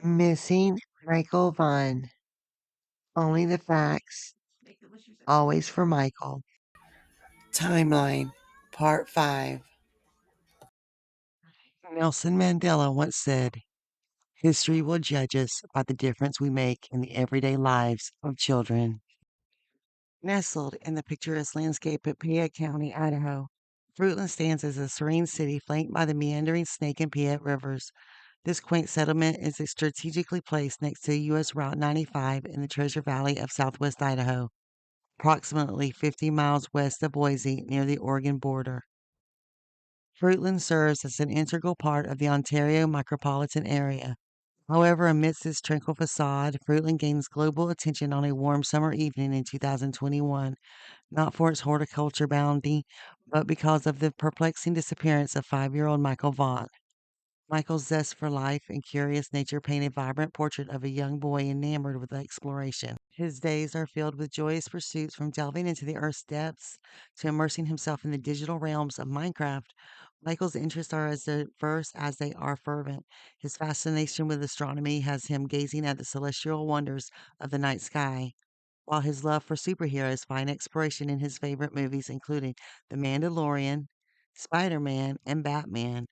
Missing Michael Vaughan. Only the facts. Always for Michael. Timeline. Part 5. Nelson Mandela once said, "History will judge us by the difference we make in the everyday lives of children." Nestled in the picturesque landscape of Piatt County, Idaho, Fruitland stands as a serene city flanked by the meandering Snake and Piatt rivers. This quaint settlement is strategically placed next to U.S. Route 95 in the Treasure Valley of southwest Idaho, approximately 50 miles west of Boise near the Oregon border. Fruitland serves as an integral part of the Ontario micropolitan area. However, amidst its tranquil facade, Fruitland gains global attention on a warm summer evening in 2021, not for its horticulture bounty, but because of the perplexing disappearance of 5-year-old Michael Vaughan. Michael's zest for life and curious nature paint a vibrant portrait of a young boy enamored with exploration. His days are filled with joyous pursuits from delving into the Earth's depths to immersing himself in the digital realms of Minecraft. Michael's interests are as diverse as they are fervent. His fascination with astronomy has him gazing at the celestial wonders of the night sky, while his love for superheroes finds expression in his favorite movies, including The Mandalorian, Spider Man, and Batman.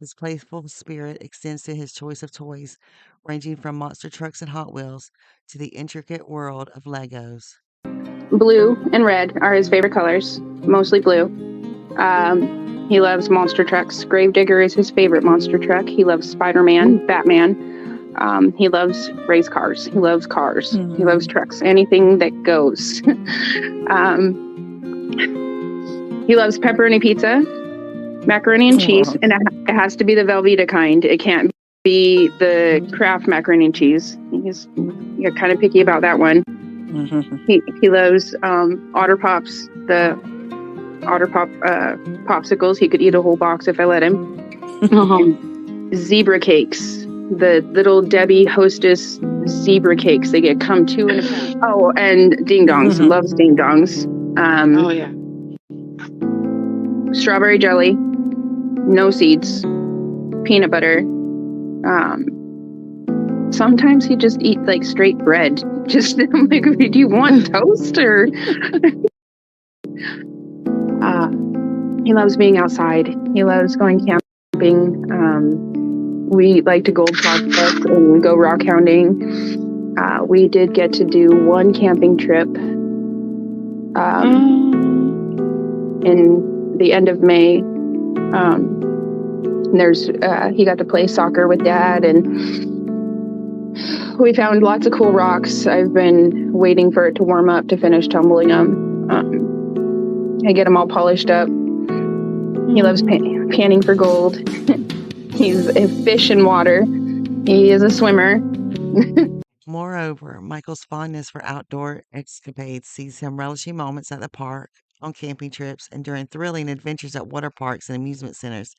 His playful spirit extends to his choice of toys, ranging from monster trucks and Hot Wheels to the intricate world of Legos. Blue and red are his favorite colors, mostly blue. He loves monster trucks. Gravedigger is his favorite monster truck. He loves Spider-Man, Batman. He loves race cars. He loves cars. He loves trucks. Anything that goes. He loves pepperoni pizza, macaroni and cheese, and it has to be the Velveeta kind. It can't be the Kraft macaroni and cheese. You're kind of picky about that one. He loves Otter Pops, the Otter Pop popsicles. He could eat a whole box if I let him. Zebra cakes, the little Debbie Hostess zebra cakes. They get come two in a pack. Oh, and ding dongs. Loves ding dongs. Oh yeah. Strawberry jelly, no seeds, peanut butter. Sometimes he just eat like straight bread. Just I'm like, do you want toast or? He loves being outside. He loves going camping. We like to gold prospect and go rock hounding. We did get to do one camping trip in the end of May. He got to play soccer with Dad, and we found lots of cool rocks. I've been waiting for it to warm up to finish tumbling them. I get them all polished up. He loves panning for gold. He's a fish in water. He is a swimmer. Moreover, Michael's fondness for outdoor escapades sees him relishing moments at the park, on camping trips, and during thrilling adventures at water parks and amusement centers.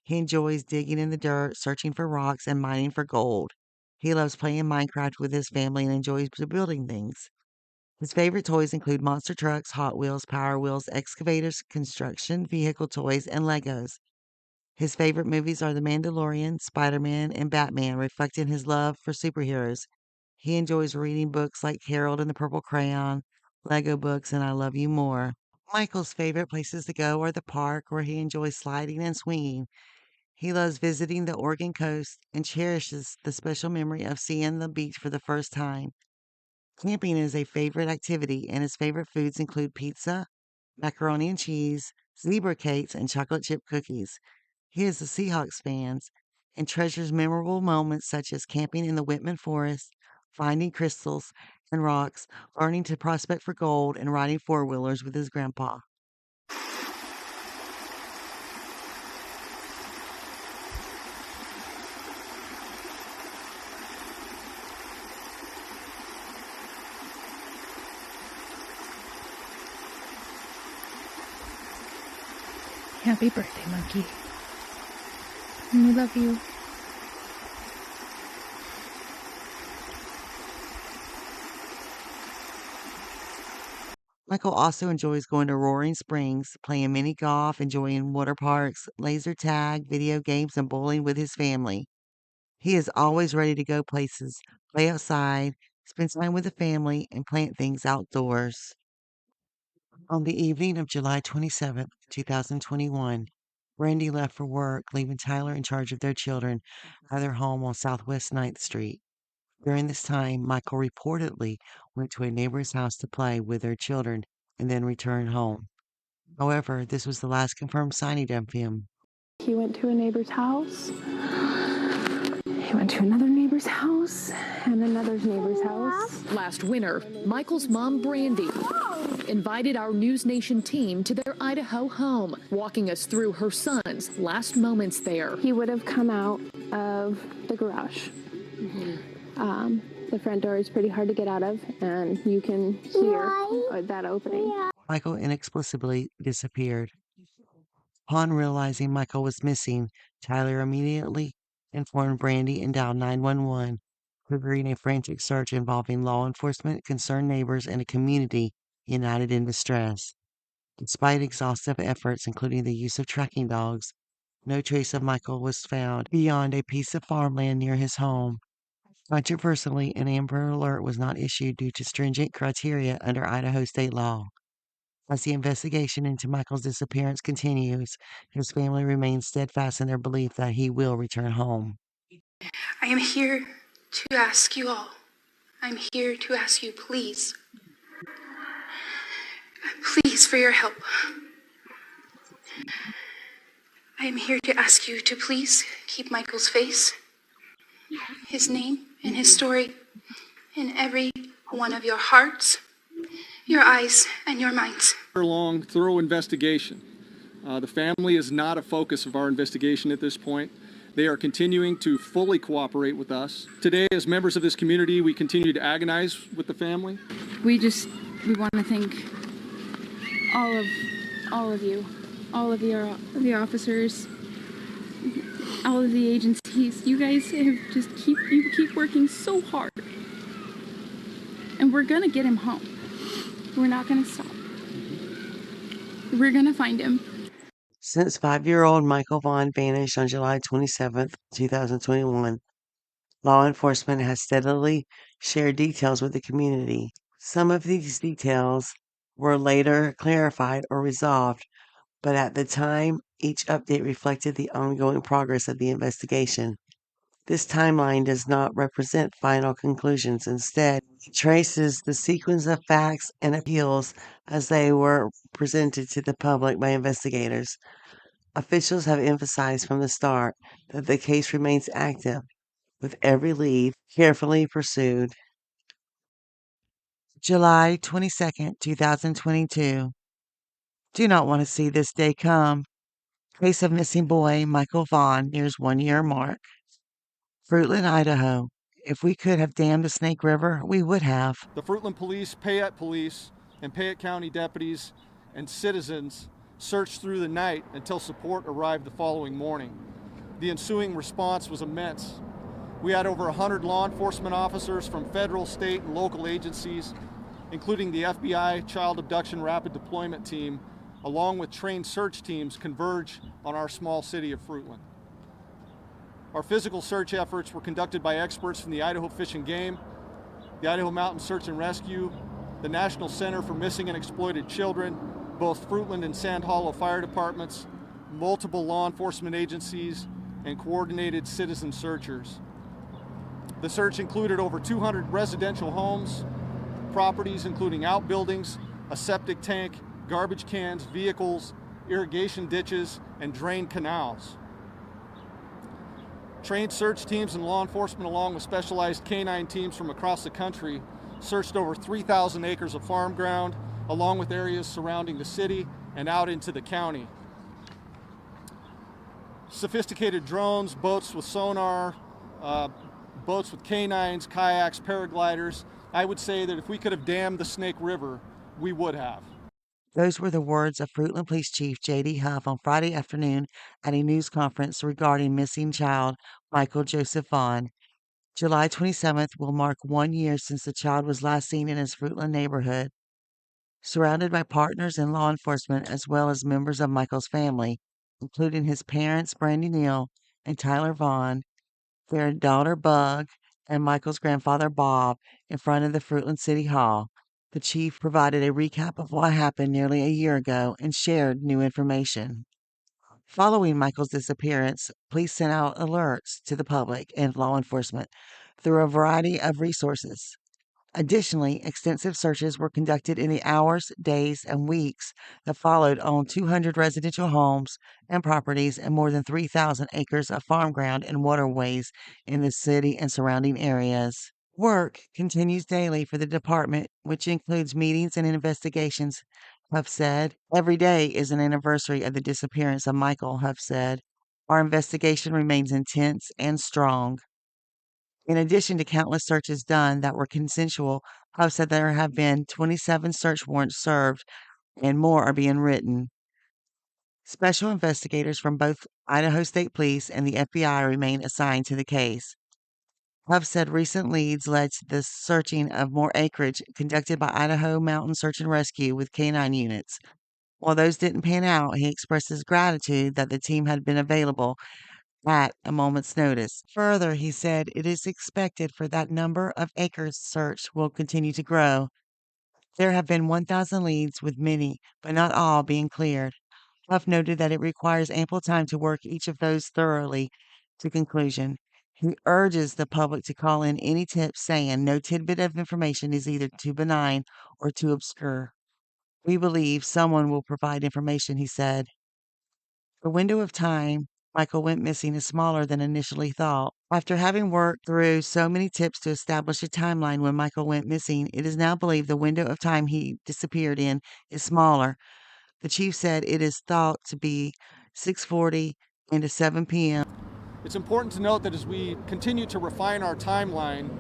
He enjoys digging in the dirt, searching for rocks, and mining for gold. He loves playing Minecraft with his family and enjoys building things. His favorite toys include monster trucks, Hot Wheels, Power Wheels, excavators, construction vehicle toys, and Legos. His favorite movies are The Mandalorian, Spider-Man, and Batman, reflecting his love for superheroes. He enjoys reading books like Harold and the Purple Crayon, Lego books, and I Love You More. Michael's favorite places to go are the park, where he enjoys sliding and swinging. He loves visiting the Oregon coast and cherishes the special memory of seeing the beach for the first time. Camping is a favorite activity, and his favorite foods include pizza, macaroni and cheese, zebra cakes, and chocolate chip cookies. He is a Seahawks fan and treasures memorable moments such as camping in the Whitman Forest, finding crystals and rocks, learning to prospect for gold, and riding four-wheelers with his grandpa. Happy birthday, Monkey. We love you. Michael also enjoys going to Roaring Springs, playing mini golf, enjoying water parks, laser tag, video games, and bowling with his family. He is always ready to go places, play outside, spend time with the family, and plant things outdoors. On the evening of July 27th, 2021, Brandy left for work, leaving Tyler in charge of their children at their home on Southwest Ninth Street. During this time, Michael reportedly went to a neighbor's house to play with their children and then returned home. However, this was the last confirmed signing of him. He went to a neighbor's house. He went to another neighbor's house and another neighbor's house. Last winter, Michael's mom, Brandy, invited our News Nation team to their Idaho home, walking us through her son's last moments there. He would have come out of the garage. The front door is pretty hard to get out of, and you can hear that opening. Michael inexplicably disappeared. Upon realizing Michael was missing, Tyler immediately informed Brandy and dialed 911, triggering a frantic search involving law enforcement, concerned neighbors, and a community united in distress. Despite exhaustive efforts, including the use of tracking dogs, no trace of Michael was found beyond a piece of farmland near his home. Controversially, an Amber Alert was not issued due to stringent criteria under Idaho state law. As the investigation into Michael's disappearance continues, his family remains steadfast in their belief that he will return home. I am here to ask you all. I'm here to ask you, please, for your help. I am here to ask you to please keep Michael's face, his name, and his story in every one of your hearts, your eyes, and your minds. Long, thorough investigation. The family is not a focus of our investigation at this point. They are continuing to fully cooperate with us. Today, as members of this community, we continue to agonize with the family. We want to thank all of you, all of the officers, all of the agencies. You guys have keep working so hard, and we're gonna get him home. We're not gonna stop. We're gonna find him. Since 5-year-old Michael Vaughan vanished on July 27th, 2021, law enforcement has steadily shared details with the community. Some of these details were later clarified or resolved, but at the time, each update reflected the ongoing progress of the investigation. This timeline does not represent final conclusions. Instead, it traces the sequence of facts and appeals as they were presented to the public by investigators. Officials have emphasized from the start that the case remains active, with every lead carefully pursued. July 22nd, 2022. Do not want to see this day come. Case of missing boy Michael Vaughan nears 1-year mark. Fruitland, Idaho. If we could have dammed the Snake River, we would have. The Fruitland Police, Payette Police, and Payette County deputies and citizens searched through the night until support arrived the following morning. The ensuing response was immense. We had over 100 law enforcement officers from federal, state, and local agencies, including the FBI Child Abduction Rapid Deployment Team, along with trained search teams, converge on our small city of Fruitland. Our physical search efforts were conducted by experts from the Idaho Fish and Game, the Idaho Mountain Search and Rescue, the National Center for Missing and Exploited Children, both Fruitland and Sand Hollow fire departments, multiple law enforcement agencies, and coordinated citizen searchers. The search included over 200 residential homes, properties including outbuildings, a septic tank, garbage cans, vehicles, irrigation ditches, and drained canals. Trained search teams and law enforcement, along with specialized canine teams from across the country, searched over 3,000 acres of farm ground, along with areas surrounding the city and out into the county. Sophisticated drones, boats with sonar, boats with canines, kayaks, paragliders. I would say that if we could have dammed the Snake River, we would have. Those were the words of Fruitland Police Chief J.D. Huff on Friday afternoon at a news conference regarding missing child Michael Joseph Vaughan. July 27th will mark 1 year since the child was last seen in his Fruitland neighborhood. Surrounded by partners in law enforcement as well as members of Michael's family, including his parents, Brandy Neal and Tyler Vaughan, their daughter Bug, and Michael's grandfather Bob in front of the Fruitland City Hall. The chief provided a recap of what happened nearly a year ago and shared new information. Following Michael's disappearance, police sent out alerts to the public and law enforcement through a variety of resources. Additionally, extensive searches were conducted in the hours, days, and weeks that followed on 200 residential homes and properties and more than 3,000 acres of farm ground and waterways in the city and surrounding areas. Work continues daily for the department, which includes meetings and investigations, Huff said. Every day is an anniversary of the disappearance of Michael, Huff said. Our investigation remains intense and strong. In addition to countless searches done that were consensual, Huff said there have been 27 search warrants served and more are being written. Special investigators from both Idaho State Police and the FBI remain assigned to the case. Huff said recent leads led to the searching of more acreage conducted by Idaho Mountain Search and Rescue with canine units. While those didn't pan out, he expressed his gratitude that the team had been available at a moment's notice. Further, he said it is expected for that number of acres searched will continue to grow. There have been 1,000 leads, with many, but not all, being cleared. Huff noted that it requires ample time to work each of those thoroughly to conclusion. He urges the public to call in any tips, saying no tidbit of information is either too benign or too obscure. We believe someone will provide information, he said. The window of time Michael went missing is smaller than initially thought. After having worked through so many tips to establish a timeline when Michael went missing, it is now believed the window of time he disappeared in is smaller. The chief said it is thought to be 6:40 into 7 p.m. It's important to note that as we continue to refine our timeline,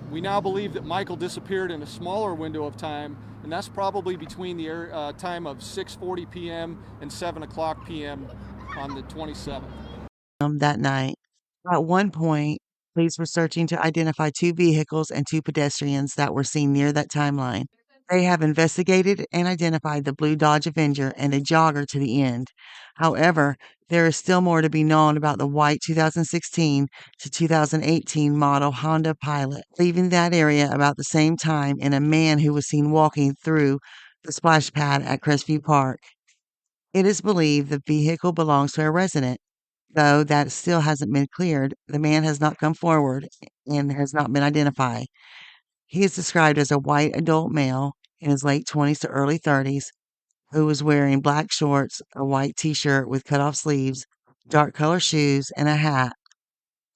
we now believe that Michael disappeared in a smaller window of time, and that's probably between the time of 6:40 p.m. and 7 o'clock p.m. on the 27th. That night. At one point, police were searching to identify 2 vehicles and 2 pedestrians that were seen near that timeline. They have investigated and identified the blue Dodge Avenger and a jogger to the end. However, there is still more to be known about the white 2016 to 2018 model Honda Pilot, leaving that area about the same time, and a man who was seen walking through the splash pad at Crestview Park. It is believed the vehicle belongs to a resident. Though that still hasn't been cleared, the man has not come forward and has not been identified. He is described as a white adult male in his late 20s to early 30s who was wearing black shorts, a white t-shirt with cut-off sleeves, dark color shoes, and a hat.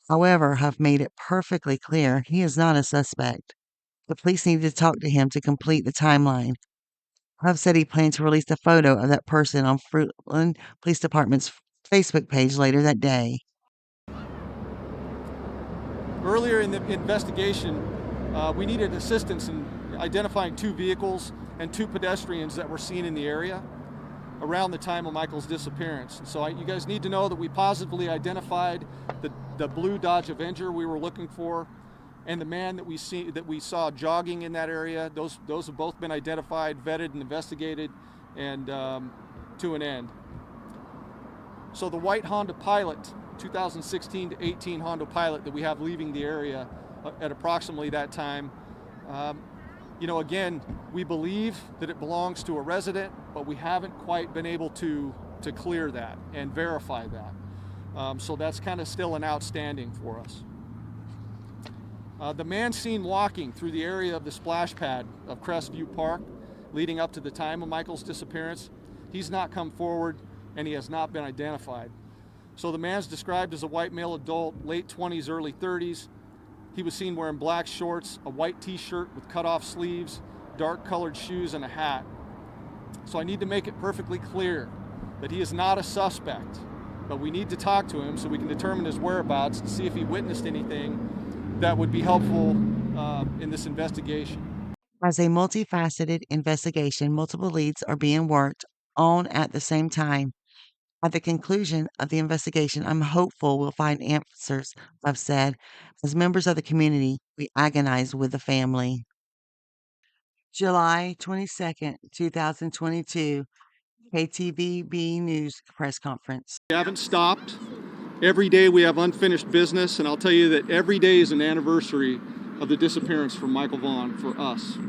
However, Huff made it perfectly clear he is not a suspect. The police need to talk to him to complete the timeline. Huff said he planned to release a photo of that person on Fruitland Police Department's Facebook page later that day. Earlier in the investigation, we needed assistance in identifying 2 vehicles and 2 pedestrians that were seen in the area around the time of Michael's disappearance. So you guys need to know that we positively identified the blue Dodge Avenger we were looking for, and the man that we saw jogging in that area. Those have both been identified, vetted, and investigated, and to an end. So the white Honda Pilot, 2016 to 18 Honda Pilot that we have leaving the area at approximately that time, again, we believe that it belongs to a resident, but we haven't quite been able to clear that and verify that. So that's kind of still an outstanding for us. The man seen walking through the area of the splash pad of Crestview Park leading up to the time of Michael's disappearance, he's not come forward and he has not been identified. So the man's described as a white male adult, late 20s, early 30s. He was seen wearing black shorts, a white t-shirt with cut-off sleeves, dark colored shoes, and a hat. So I need to make it perfectly clear that he is not a suspect, but we need to talk to him so we can determine his whereabouts and see if he witnessed anything that would be helpful in this investigation. As a multifaceted investigation, multiple leads are being worked on at the same time. At the conclusion of the investigation, I'm hopeful we'll find answers, I've said. As members of the community, we agonize with the family. July 22nd, 2022, KTVB News Press Conference. We haven't stopped. Every day we have unfinished business, and I'll tell you that every day is an anniversary of the disappearance from Michael Vaughan for us.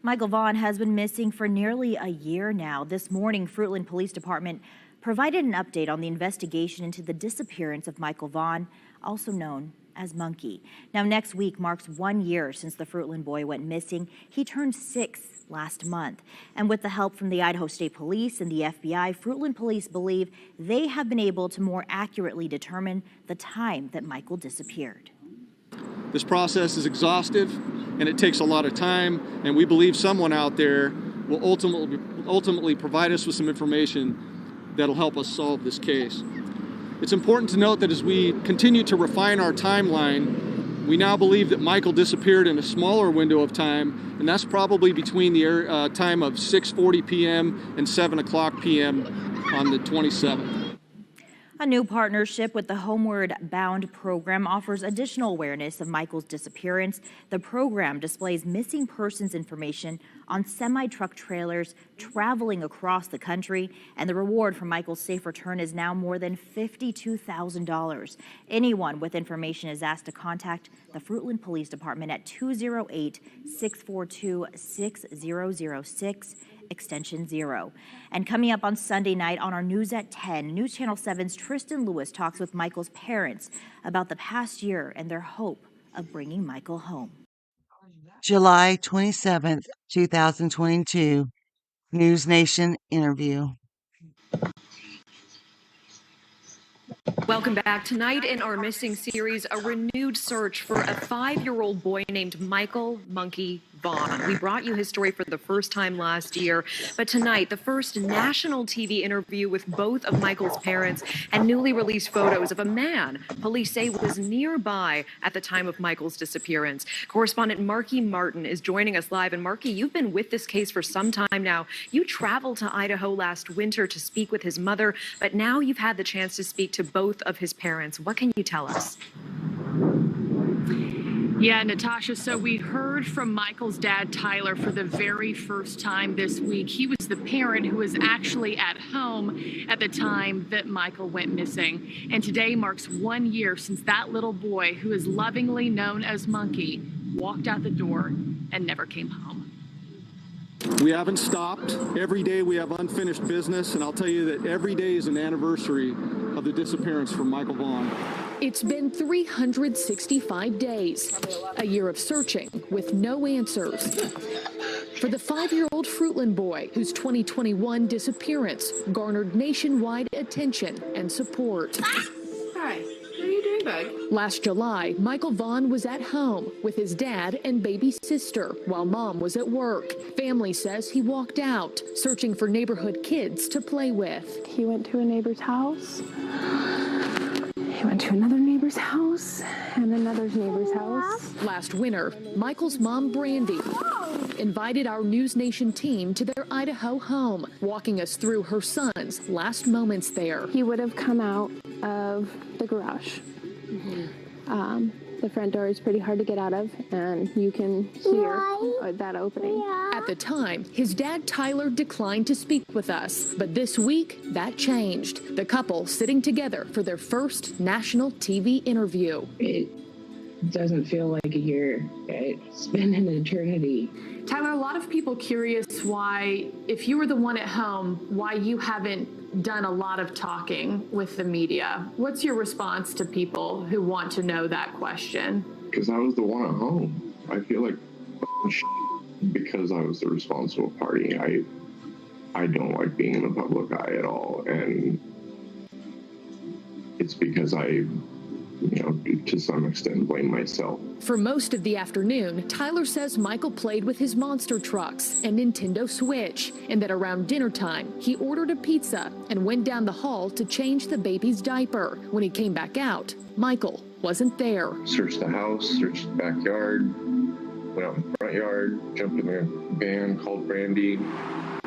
Michael Vaughan has been missing for nearly a year now. This morning, Fruitland Police Department provided an update on the investigation into the disappearance of Michael Vaughan, also known as Monkey. Now, next week marks 1 year since the Fruitland boy went missing. He turned 6 last month. And with the help from the Idaho State Police and the FBI, Fruitland Police believe they have been able to more accurately determine the time that Michael disappeared. This process is exhaustive and it takes a lot of time, and we believe someone out there will ultimately provide us with some information that'll help us solve this case. It's important to note that as we continue to refine our timeline, we now believe that Michael disappeared in a smaller window of time, and that's probably between the time of 6:40 p.m. and 7 o'clock p.m. on the 27th. A new partnership with the Homeward Bound program offers additional awareness of Michael's disappearance. The program displays missing persons information on semi-truck trailers traveling across the country, and the reward for Michael's safe return is now more than $52,000. Anyone with information is asked to contact the Fruitland Police Department at 208-642-6006. Extension 0. And coming up on Sunday night on our News at 10, News Channel 7's Tristan Lewis talks with Michael's parents about the past year and their hope of bringing Michael home. July 27th, 2022, News Nation interview. Welcome back. Tonight in our Missing series, a renewed search for a 5-year-old boy named Michael Monkey Vaughan. We brought you his story for the first time last year, but tonight, the first national TV interview with both of Michael's parents and newly released photos of a man police say was nearby at the time of Michael's disappearance. Correspondent Marky Martin is joining us live. And Marky, you've been with this case for some time now. You traveled to Idaho last winter to speak with his mother, but now you've had the chance to speak to both of his parents. What can you tell us? Yeah, Natasha, so we heard from Michael's dad, Tyler, for the very first time this week. He was the parent who was actually at home at the time that Michael went missing. And today marks 1 year since that little boy, who is lovingly known as Monkey, walked out the door and never came home. We haven't stopped. Every day we have unfinished business, and I'll tell you that every day is an anniversary of the disappearance from Michael Vaughan. It's been 365 days, a year of searching with no answers. For the 5-year-old Fruitland boy whose 2021 disappearance garnered nationwide attention and support. Hi, what are you doing, bud? Last July, Michael Vaughan was at home with his dad and baby sister while mom was at work. Family says he walked out, searching for neighborhood kids to play with. He went to a neighbor's house. He went to another neighbor's house and another neighbor's house. Last winter, Michael's mom, Brandy, invited our News Nation team to their Idaho home, walking us through her son's last moments there. He would have come out of the garage. The front door is pretty hard to get out of, and you can hear that opening. At the time, his dad, Tyler, declined to speak with us. But this week, that changed. The couple sitting together for their first national TV interview. It doesn't feel like a year. It's been an eternity. Tyler, a lot of people curious why, if you were the one at home, why you haven't done a lot of talking with the media. What's your response to people who want to know that question? Because I was the one at home. I feel like because I was the responsible party. I don't like being in the public eye at all, and it's because I, to some extent blame myself. For most of the afternoon, Tyler says Michael played with his monster trucks and Nintendo Switch, and that around dinner time, he ordered a pizza and went down the hall to change the baby's diaper. When he came back out, Michael wasn't there. Searched the house, searched the backyard, went out in the front yard, jumped in the van, called Brandy.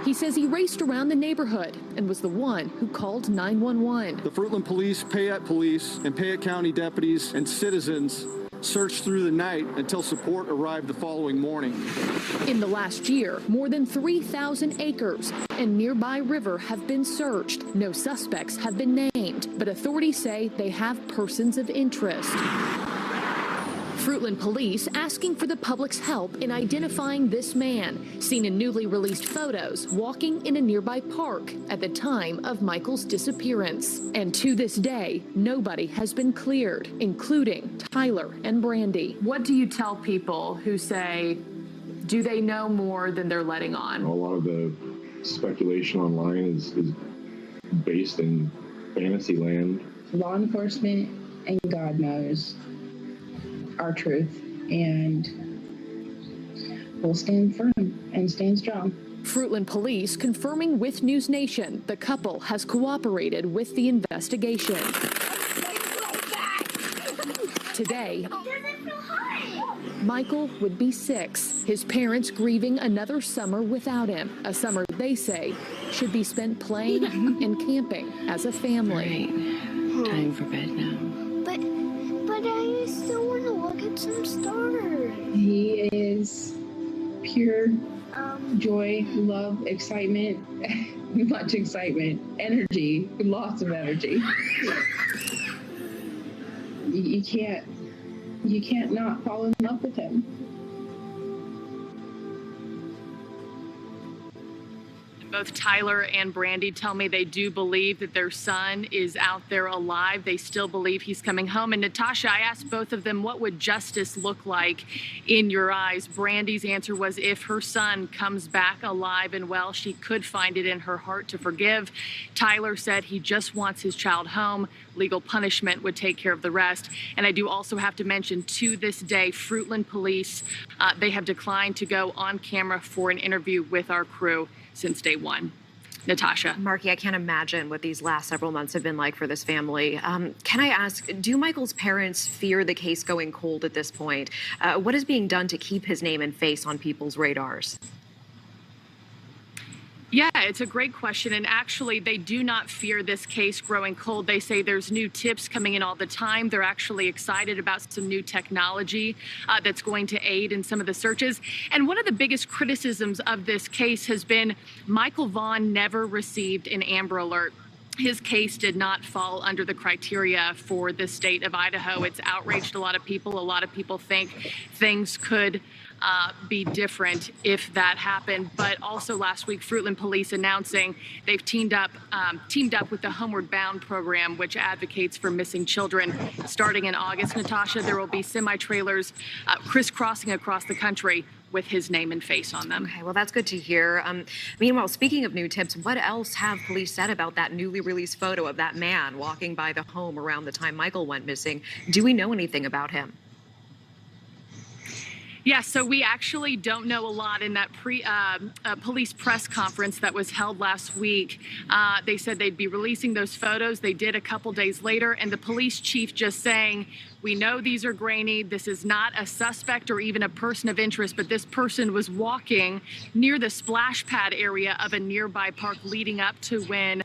He says he raced around the neighborhood and was the one who called 911. The Fruitland Police, Payette Police, and Payette County deputies and citizens searched through the night until support arrived the following morning. In the last year, more than 3,000 acres and nearby river have been searched. No suspects have been named, but authorities say they have persons of interest. Fruitland police asking for the public's help in identifying this man, seen in newly released photos walking in a nearby park at the time of Michael's disappearance. And to this day, nobody has been cleared, including Tyler and Brandy. What do you tell people who say, do they know more than they're letting on? A lot of the speculation online is based in fantasy land. Law enforcement and God knows our truth, and we'll stand firm and stand strong. Fruitland police confirming with News Nation the couple has cooperated with the investigation. Today, Michael would be 6. His parents grieving another summer without him, a summer they say should be spent playing and camping as a family. Right. Time for bed now. But I still want to look at some stars. He is pure joy, love, excitement, much excitement, energy, lots of energy. You can't not fall in love with him. Both Tyler and Brandy tell me they do believe that their son is out there alive. They still believe he's coming home. And Natasha, I asked both of them, what would justice look like in your eyes? Brandy's answer was if her son comes back alive and well, she could find it in her heart to forgive. Tyler said he just wants his child home. Legal punishment would take care of the rest. And I do also have to mention, to this day, Fruitland police, they have declined to go on camera for an interview with our crew since day one. Natasha. Marky, I can't imagine what these last several months have been like for this family. Can I ask, do Michael's parents fear the case going cold at this point? What is being done to keep his name and face on people's radars? Yeah, it's a great question. And actually, they do not fear this case growing cold. They say there's new tips coming in all the time. They're actually excited about some new technology that's going to aid in some of the searches. And one of the biggest criticisms of this case has been Michael Vaughan never received an Amber Alert. His case did not fall under the criteria for the state of Idaho. It's outraged a lot of people. A lot of people think things could be different if that happened. But also last week, Fruitland police announcing they've teamed up with the Homeward Bound program, which advocates for missing children. Starting in August, Natasha, there will be semi-trailers crisscrossing across the country with his name and face on them. Okay, well, that's good to hear. Meanwhile, speaking of new tips, what else have police said about that newly released photo of that man walking by the home around the time Michael went missing? Do we know anything about him? Yeah, so we actually don't know a lot. In that police press conference that was held last week, they said they'd be releasing those photos. They did a couple days later, and the police chief just saying, we know these are grainy. This is not a suspect or even a person of interest, but this person was walking near the splash pad area of a nearby park leading up to when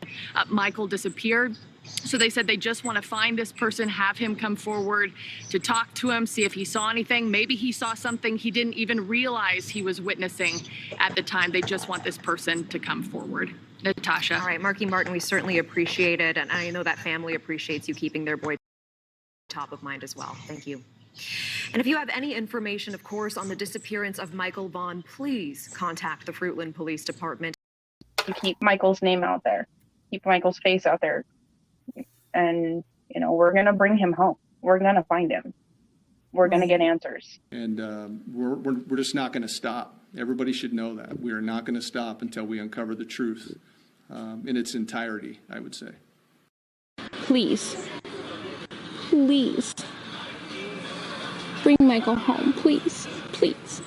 Michael disappeared. So they said they just want to find this person, have him come forward to talk to him, see if he saw anything. Maybe he saw something he didn't even realize he was witnessing at the time. They just want this person to come forward. Natasha. All right, Marky Martin, we certainly appreciate it. And I know that family appreciates you keeping their boy top of mind as well. Thank you. And if you have any information, of course, on the disappearance of Michael Vaughan, please contact the Fruitland Police Department. To keep Michael's name out there, keep Michael's face out there. And, you know, we're going to bring him home. We're going to find him. We're going to get answers. And we're just not going to stop. Everybody should know that. We are not going to stop until we uncover the truth in its entirety, I would say. Please. Please. Bring Michael home. Please. Please.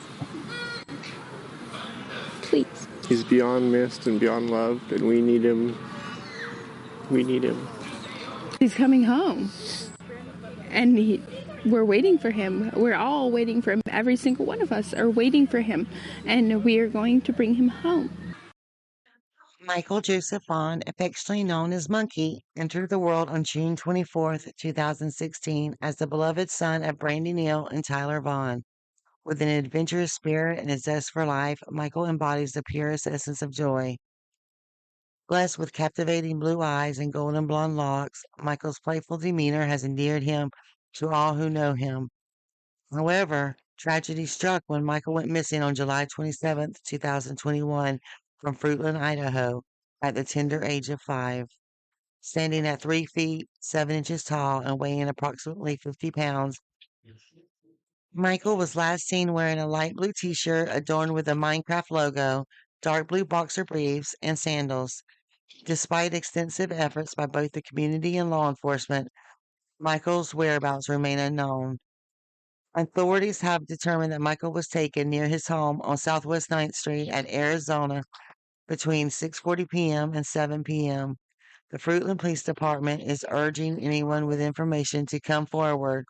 Please. He's beyond missed and beyond loved, and we need him. We need him. He's coming home. And we're waiting for him. We're all waiting for him. Every single one of us are waiting for him. And we are going to bring him home. Michael Joseph Vaughan, affectionately known as Monkey, entered the world on June 24th, 2016 as the beloved son of Brandy Neal and Tyler Vaughan. With an adventurous spirit and a zest for life, Michael embodies the purest essence of joy. Blessed with captivating blue eyes and golden blonde locks, Michael's playful demeanor has endeared him to all who know him. However, tragedy struck when Michael went missing on July 27th, 2021, from Fruitland, Idaho, at the tender age of 5. Standing at 3 feet, 7 inches tall, and weighing approximately 50 pounds, Michael was last seen wearing a light blue t shirt adorned with a Minecraft logo, dark blue boxer briefs, and sandals. Despite extensive efforts by both the community and law enforcement, Michael's whereabouts remain unknown. Authorities have determined that Michael was taken near his home on Southwest 9th Street at Arizona between 6:40 p.m. and 7 p.m. The Fruitland Police Department is urging anyone with information to come forward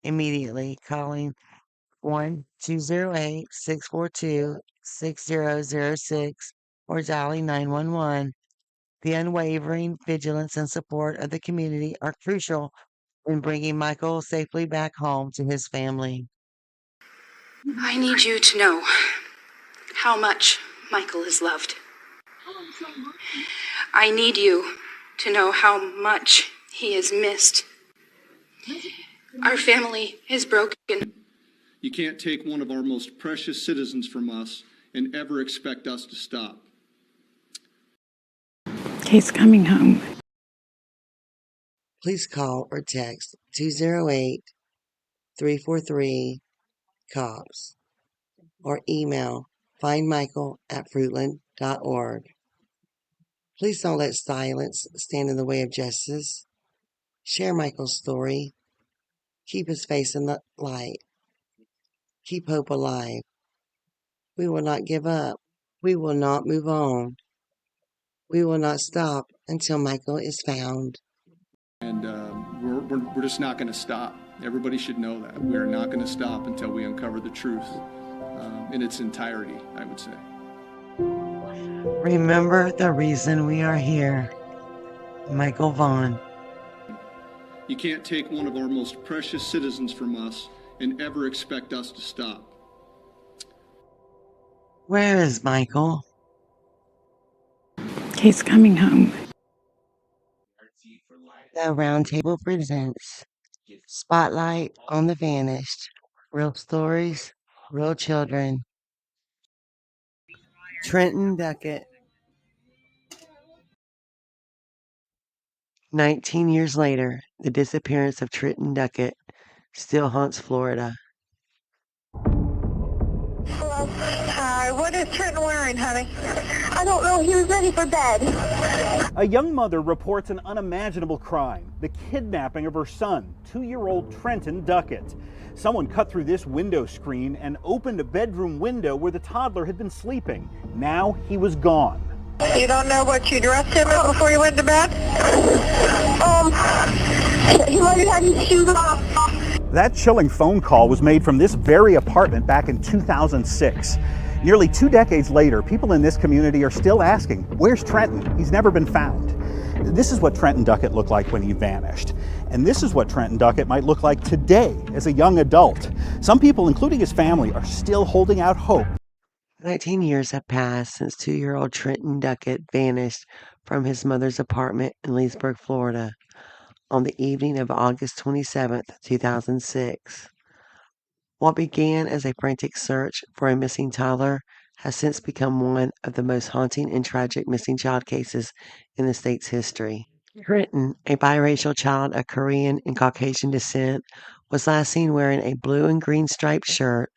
immediately, calling 1-208-642-6006 or dialing 911. The unwavering vigilance and support of the community are crucial in bringing Michael safely back home to his family. I need you to know how much Michael is loved. I need you to know how much he is missed. Our family is broken. You can't take one of our most precious citizens from us and ever expect us to stop. He's coming home. Please call or text 208-343-COPS or email findmichael@fruitland.org. Please don't let silence stand in the way of justice. Share Michael's story. Keep his face in the light. Keep hope alive. We will not give up. We will not move on. We will not stop until Michael is found. And we're just not going to stop. Everybody should know that. We're not going to stop until we uncover the truth in its entirety, I would say. Remember the reason we are here. Michael Vaughan. You can't take one of our most precious citizens from us and ever expect us to stop. Where is Michael? He's coming home. The Roundtable presents Spotlight on the Vanished. Real stories, real children. Trenton Duckett. 19 years later, the disappearance of Trenton Duckett still haunts Florida. Hello. Hi. What is Trenton wearing, honey? I don't know. He was ready for bed. A young mother reports an unimaginable crime, the kidnapping of her son, 2-year-old Trenton Duckett. Someone cut through this window screen and opened a bedroom window where the toddler had been sleeping. Now he was gone. You don't know what you dressed him in before you went to bed? He might have had his shoes off. That chilling phone call was made from this very apartment back in 2006. Nearly 2 decades later, people in this community are still asking, where's Trenton? He's never been found. This is what Trenton Duckett looked like when he vanished. And this is what Trenton Duckett might look like today as a young adult. Some people, including his family, are still holding out hope. 19 years have passed since 2-year-old Trenton Duckett vanished from his mother's apartment in Leesburg, Florida, on the evening of August 27th, 2006. What began as a frantic search for a missing toddler has since become one of the most haunting and tragic missing child cases in the state's history. Trenton, a biracial child of Korean and Caucasian descent, was last seen wearing a blue and green striped shirt,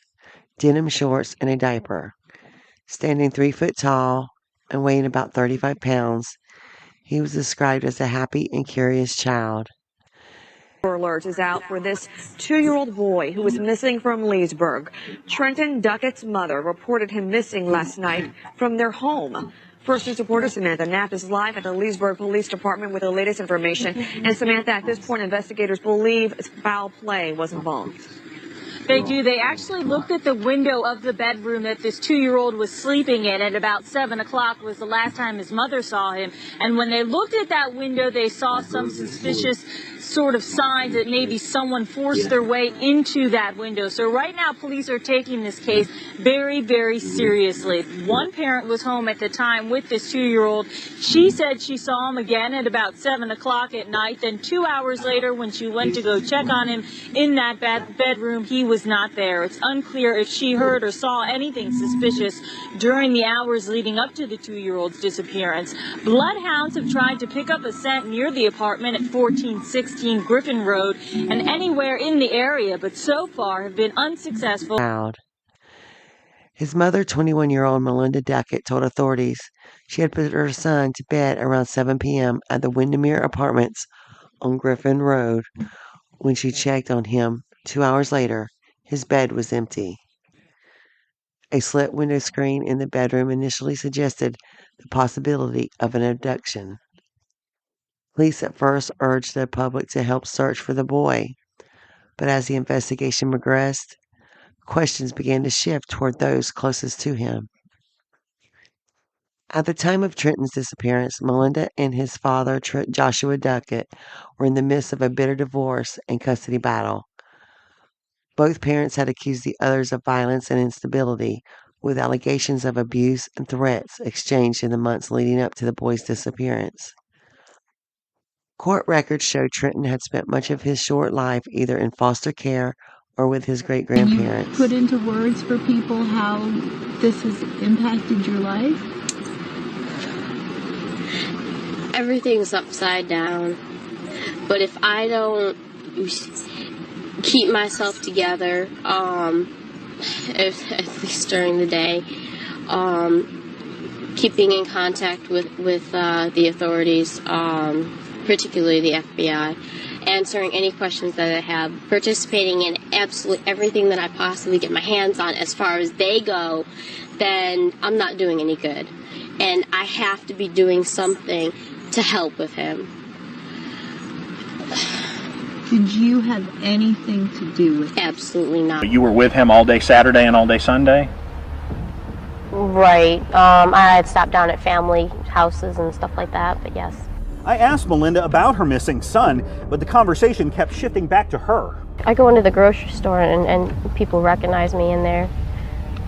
denim shorts, and a diaper. Standing 3 foot tall and weighing about 35 pounds, he was described as a happy and curious child. Alert is out for this 2-year-old boy who was missing from Leesburg. Trenton Duckett's mother reported him missing last night from their home. First News reporter Samantha Knapp is live at the Leesburg Police Department with the latest information. And Samantha, at this point, investigators believe foul play was involved. They do. They actually looked at the window of the bedroom that this 2-year-old was sleeping in at about 7 o'clock was the last time his mother saw him. And when they looked at that window, they saw some suspicious sort of signs that maybe someone forced their way into that window. So right now, police are taking this case very, very seriously. One parent was home at the time with this 2-year-old. She said she saw him again at about 7 o'clock at night. Then 2 hours later, when she went to go check on him in that bedroom, he was not there. It's unclear if she heard or saw anything suspicious during the hours leading up to the 2-year-old's disappearance. Bloodhounds have tried to pick up a scent near the apartment at 1416 Griffin Road and anywhere in the area, but so far have been unsuccessful. His mother, 21-year-old Melinda Duckett, told authorities she had put her son to bed around 7 p.m. at the Windermere Apartments on Griffin Road. When she checked on him 2 hours later, his bed was empty. A slit window screen in the bedroom initially suggested the possibility of an abduction. Police at first urged the public to help search for the boy, but as the investigation progressed, questions began to shift toward those closest to him. At the time of Trenton's disappearance, Melinda and his father, Joshua Duckett, were in the midst of a bitter divorce and custody battle. Both parents had accused the others of violence and instability, with allegations of abuse and threats exchanged in the months leading up to the boy's disappearance. Court records show Trenton had spent much of his short life either in foster care or with his great-grandparents. Can you put into words for people how this has impacted your life? Everything's upside down. But if I don't keep myself together, at least during the day, keeping in contact with the authorities, particularly the FBI, answering any questions that I have, participating in absolutely everything that I possibly get my hands on as far as they go, then I'm not doing any good. And I have to be doing something to help with him. Did you have anything to do with it? Absolutely not. You were with him all day Saturday and all day Sunday? Right. I had stopped down at family houses and stuff like that, but yes. I asked Melinda about her missing son, but the conversation kept shifting back to her. I go into the grocery store and people recognize me in there.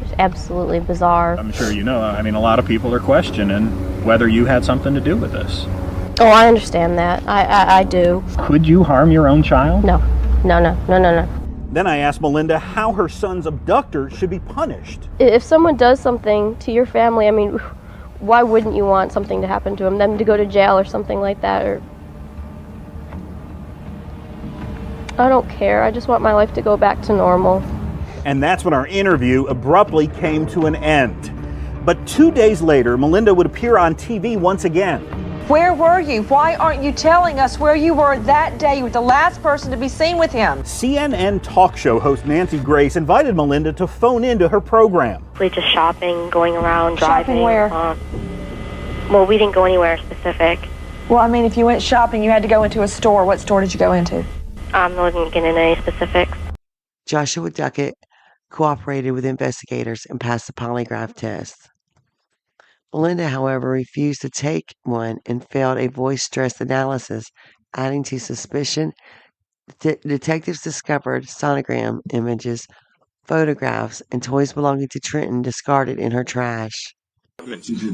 It's absolutely bizarre. I'm sure you know, I mean, a lot of people are questioning whether you had something to do with this. Oh, I understand that. I do. Could you harm your own child? No. Then I asked Melinda how her son's abductor should be punished. If someone does something to your family, I mean, why wouldn't you want something to happen to them to go to jail or something like that? Or I don't care. I just want my life to go back to normal. And that's when our interview abruptly came to an end. But 2 days later, Melinda would appear on TV once again. Where were you? Why aren't you telling us where you were that day? You were the last person to be seen with him. CNN talk show host Nancy Grace invited Melinda to phone into her program. Just shopping, going around, driving. Shopping where? Well, we didn't go anywhere specific. Well, I mean, if you went shopping, you had to go into a store. What store did you go into? I didn't get into any specifics. Joshua Duckett cooperated with investigators and passed the polygraph test. Melinda, however, refused to take one and failed a voice stress analysis, adding to suspicion. Detectives discovered sonogram images, photographs, and toys belonging to Trenton discarded in her trash.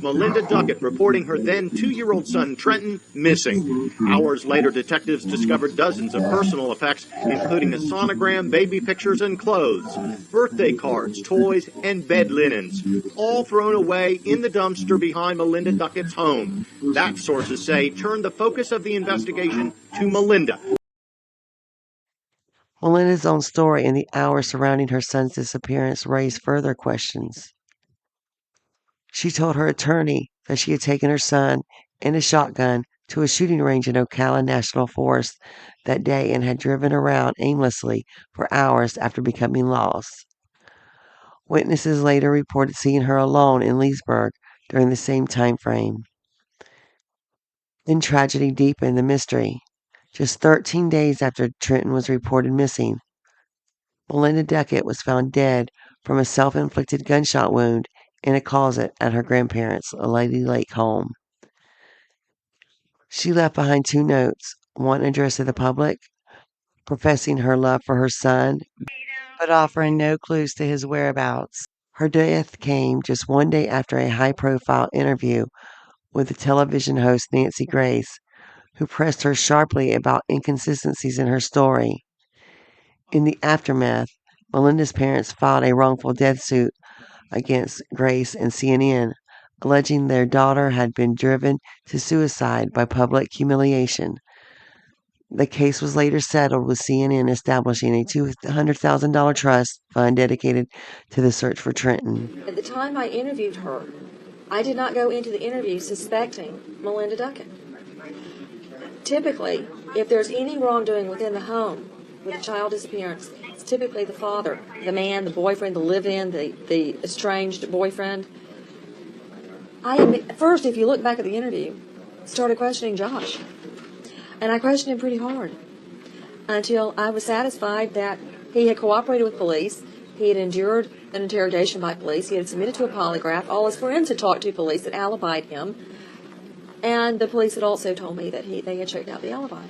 Melinda Duckett reporting her then 2-year-old son Trenton missing. Hours later, detectives discovered dozens of personal effects, including a sonogram, baby pictures, and clothes, birthday cards, toys, and bed linens, all thrown away in the dumpster behind Melinda Duckett's home. That, sources say, turned the focus of the investigation to Melinda. Melinda's own story and the hours surrounding her son's disappearance raised further questions. She told her attorney that she had taken her son and a shotgun to a shooting range in Ocala National Forest that day and had driven around aimlessly for hours after becoming lost. Witnesses later reported seeing her alone in Leesburg during the same time frame. Then tragedy deepened the mystery. Just 13 days after Trenton was reported missing, Melinda Duckett was found dead from a self-inflicted gunshot wound in a closet at her grandparents' Lady Lake home. She left behind 2 notes, one addressed to the public, professing her love for her son, but offering no clues to his whereabouts. Her death came just 1 day after a high-profile interview with the television host Nancy Grace, who pressed her sharply about inconsistencies in her story. In the aftermath, Melinda's parents filed a wrongful death suit against Grace and CNN, alleging their daughter had been driven to suicide by public humiliation. The case was later settled with CNN establishing a $200,000 trust fund dedicated to the search for Trenton. At the time I interviewed her, I did not go into the interview suspecting Melinda Duckett. Typically, if there's any wrongdoing within the home with a child disappearance, it's typically the father, the man, the boyfriend, the live-in, the estranged boyfriend. First, if you look back at the interview, started questioning Josh. And I questioned him pretty hard until I was satisfied that he had cooperated with police, he had endured an interrogation by police, he had submitted to a polygraph, all his friends had talked to police that alibied him, and the police had also told me that they had checked out the alibi.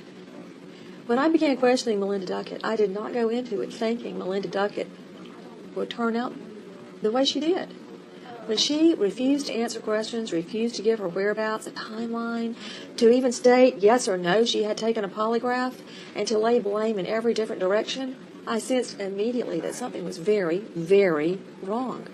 When I began questioning Melinda Duckett, I did not go into it thinking Melinda Duckett would turn out the way she did. When she refused to answer questions, refused to give her whereabouts, a timeline, to even state yes or no she had taken a polygraph, and to lay blame in every different direction, I sensed immediately that something was very, very wrong.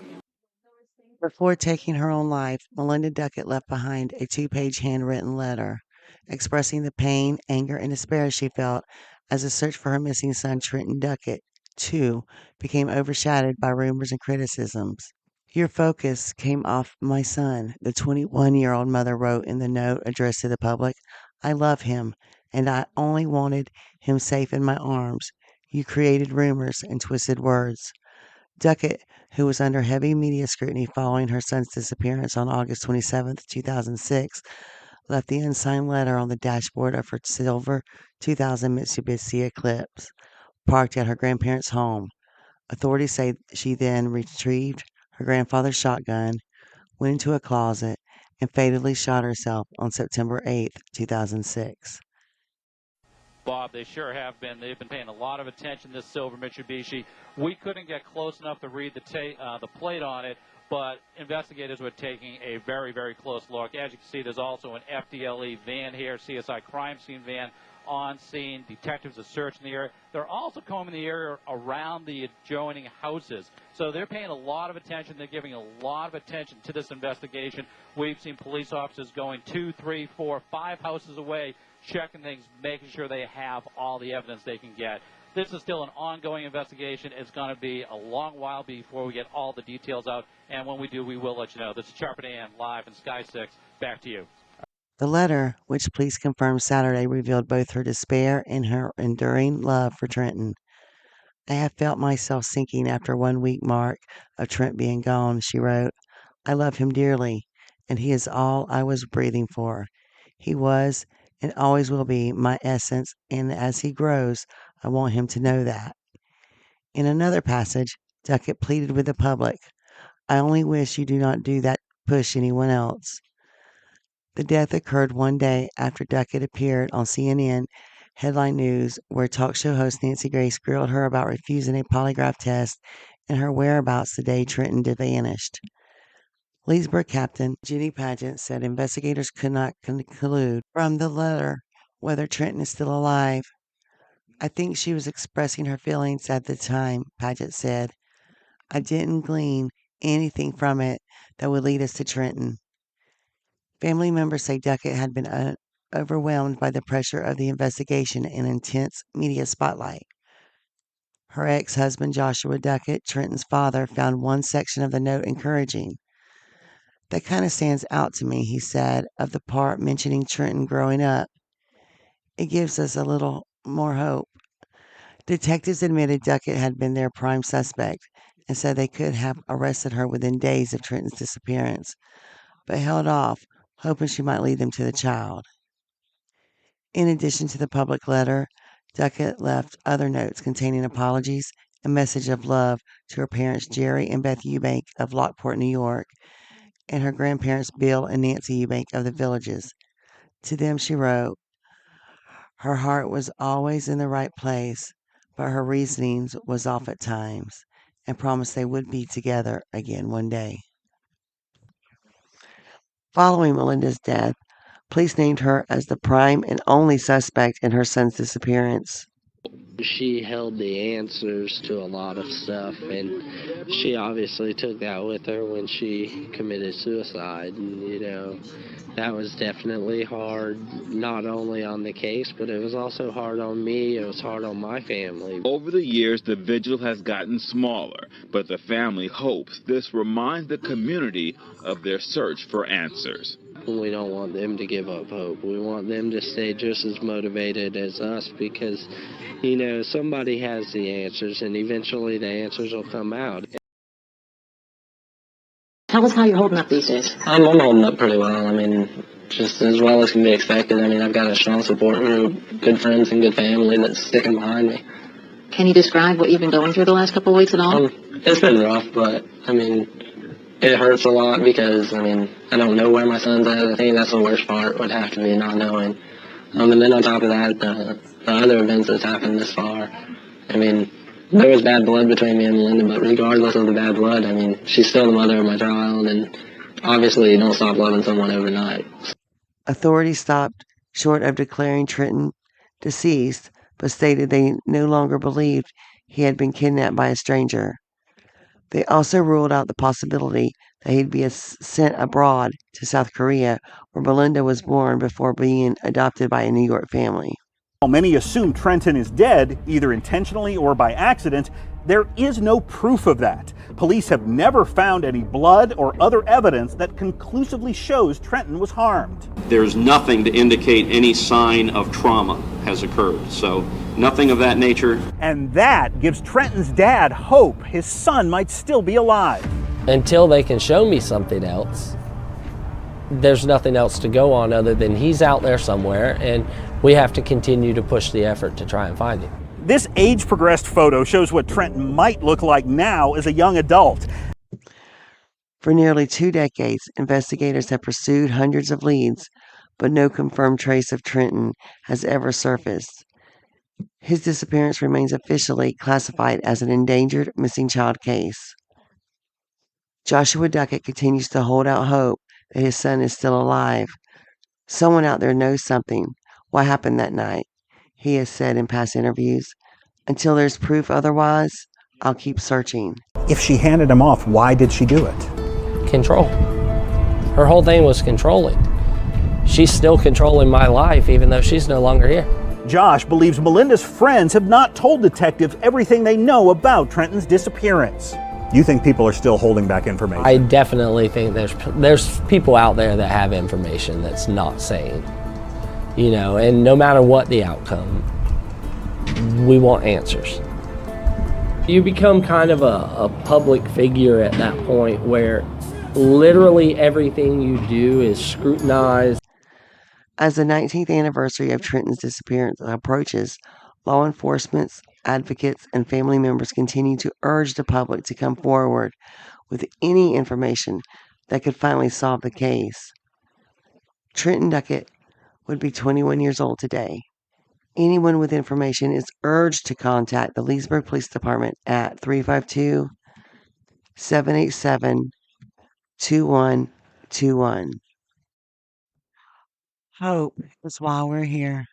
Before taking her own life, Melinda Duckett left behind a 2-page handwritten letter expressing the pain, anger, and despair she felt as the search for her missing son, Trenton Duckett, too, became overshadowed by rumors and criticisms. Your focus came off my son, the 21-year-old mother wrote in the note addressed to the public. I love him, and I only wanted him safe in my arms. You created rumors and twisted words. Duckett, who was under heavy media scrutiny following her son's disappearance on August 27, 2006, left the unsigned letter on the dashboard of her silver 2000 Mitsubishi Eclipse, parked at her grandparents' home. Authorities say she then retrieved her grandfather's shotgun, went into a closet, and fatally shot herself on September 8, 2006. Bob, they sure have been. They've been paying a lot of attention to this silver Mitsubishi. We couldn't get close enough to read the plate on it, but investigators were taking a very, very close look. As you can see, there's also an FDLE van here, CSI crime scene van on scene. Detectives are searching the area. They're also combing the area around the adjoining houses. So they're paying a lot of attention. They're giving a lot of attention to this investigation. We've seen police officers going 2, 3, 4, 5 houses away, checking things, making sure they have all the evidence they can get. This is still an ongoing investigation. It's going to be a long while before we get all the details out, and when we do, we will let you know. This is Sharp and live in Sky 6. Back to you. The letter, which police confirmed Saturday, revealed both her despair and her enduring love for Trenton. I have felt myself sinking after 1 week mark of Trent being gone, she wrote. I love him dearly, and he is all I was breathing for. He was and always will be my essence, and as he grows, I want him to know that. In another passage, Duckett pleaded with the public, I only wish you do not do that push anyone else. The death occurred 1 day after Duckett appeared on CNN Headline News, where talk show host Nancy Grace grilled her about refusing a polygraph test and her whereabouts the day Trenton vanished. Leesburg Captain Jenny Paget said investigators could not conclude from the letter whether Trenton is still alive. I think she was expressing her feelings at the time, Paget said. I didn't glean anything from it that would lead us to Trenton. Family members say Duckett had been overwhelmed by the pressure of the investigation and intense media spotlight. Her ex-husband, Joshua Duckett, Trenton's father, found one section of the note encouraging. That kind of stands out to me, he said, of the part mentioning Trenton growing up. It gives us a little more hope. Detectives admitted Duckett had been their prime suspect and said they could have arrested her within days of Trenton's disappearance, but held off, hoping she might lead them to the child. In addition to the public letter, Duckett left other notes containing apologies a message of love to her parents, Jerry and Beth Eubank of Lockport, New York, and her grandparents, Bill and Nancy Eubank of the Villages. To them, she wrote, her heart was always in the right place, but her reasonings was off at times, and promised they would be together again one day. Following Melinda's death, police named her as the prime and only suspect in her son's disappearance. She held the answers to a lot of stuff, and she obviously took that with her when she committed suicide. And, that was definitely hard, not only on the case, but it was also hard on me. It was hard on my family. Over the years, the vigil has gotten smaller, but the family hopes this reminds the community of their search for answers. We don't want them to give up hope. We want them to stay just as motivated as us because, somebody has the answers, and eventually the answers will come out. Tell us how you're holding up these days. I'm holding up pretty well. Just as well as can be expected. I've got a strong support group, good friends and good family that's sticking behind me. Can you describe what you've been going through the last couple of weeks at all? It's been rough, but, it hurts a lot because, I don't know where my son's at. I think that's the worst part, would have to be not knowing. And then on top of that, the other events that's happened this far. There was bad blood between me and Melinda, but regardless of the bad blood, she's still the mother of my child, and obviously you don't stop loving someone overnight. Authorities stopped short of declaring Trenton deceased, but stated they no longer believed he had been kidnapped by a stranger. They also ruled out the possibility that he'd be sent abroad to South Korea, where Melinda was born, before being adopted by a New York family. While many assume Trenton is dead, either intentionally or by accident, there is no proof of that. Police have never found any blood or other evidence that conclusively shows Trenton was harmed. There's nothing to indicate any sign of trauma has occurred, so nothing of that nature. And that gives Trenton's dad hope his son might still be alive. Until they can show me something else, there's nothing else to go on other than he's out there somewhere, and we have to continue to push the effort to try and find him. This age-progressed photo shows what Trenton might look like now as a young adult. For nearly 2 decades, investigators have pursued hundreds of leads, but no confirmed trace of Trenton has ever surfaced. His disappearance remains officially classified as an endangered missing child case. Joshua Duckett continues to hold out hope that his son is still alive. Someone out there knows something. What happened that night? He has said in past interviews. Until there's proof otherwise, I'll keep searching. If she handed him off, why did she do it? Control. Her whole thing was controlling. She's still controlling my life, even though she's no longer here. Josh believes Melinda's friends have not told detectives everything they know about Trenton's disappearance. You think people are still holding back information? I definitely think there's people out there that have information that's not saying, and no matter what the outcome, we want answers. You become kind of a public figure at that point where literally everything you do is scrutinized. As the 19th anniversary of Trenton's disappearance approaches, law enforcement, advocates, and family members continue to urge the public to come forward with any information that could finally solve the case. Trenton Duckett would be 21 years old today. Anyone with information is urged to contact the Leesburg Police Department at 352-787-2121. Hope is why we're here.